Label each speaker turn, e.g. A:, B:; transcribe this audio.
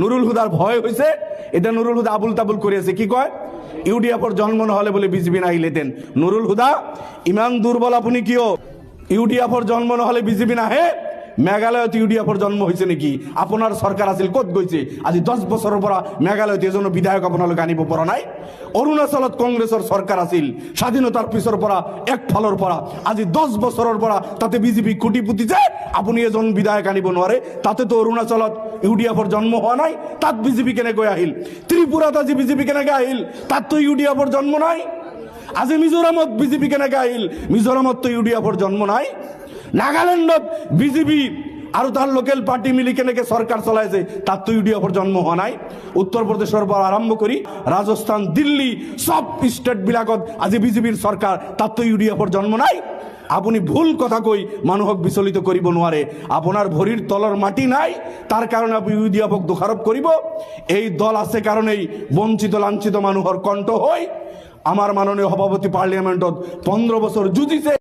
A: নুরুল হুদার ভয় হয়েছে, এটা নুরুল হুদা আবুল তাবুল করেছে। কি কয়? ইউডিএফর জন্ম না হলে বলে বিজেপি না হিলেতেন। নুরুল হুদা ইমান দুর্বল আপনি কিও? ইউডিএফর জন্ম না হলে বিজেপি না হে? মেঘালয়ত ইউডিএফর জন্ম হয়েছে নাকি? আপনার সরকার আছিল কত গইছে? আজি 10 বছরের পর মেঘালয়ত এজন্য বিধায়ক আপনার আনিব পড়া নাই। অরুণাচলত কংগ্রেসের সরকার আছিল, স্বাধীনতার পিছর পড়া এক ফলর পড়া আজি 10 বছরের পর তাতে বিজেপি কুটি পুতিছে। আপনি এজন বিধায়ক আনিব নোৱাৰে। তাতে তো অরুণাচলত ইউডিএফর জন্ম হওয়া নাই, তাত বিজেপি কেনেকৈ আহিল? ত্রিপুরাত আজি বিজেপি কেনেকৈ আহিল? তাত তো ইউডিএফর জন্ম নাই। আজি মিজোরামত বিজেপি কেনেকৈ আহিল? মিজোরামত তো ইউডিএফর জন্ম নাই। নাগাল্যান্ডত বিজেপি আর তার লোকাল পার্টি মিলি কেনেকে সরকার চলাইছে, তার তো ইউডিএফর জন্ম হওয়া নাই। উত্তরপ্রদেশের পর আরম্ভ করি রাজস্থান, দিল্লি সব স্টেট বিলাকত আজি বিজেপির সরকার, তার তো ইউডিএফর জন্ম নাই। আপনি ভুল কথা কই মানুহক বিচলিত করিব নোৱাৰে। আপনার ভরির তলর মাটি নাই, তার কারণে আপনি ইউডিএফক দোষারোপ করিব। এই দল আছে কারণেই বঞ্চিত লাঞ্ছিত মানুহর কণ্ঠ হয়। আমার মাননীয় সভাপতি পার্লিয়ামেন্টত 15 বছর যুঁজিছে।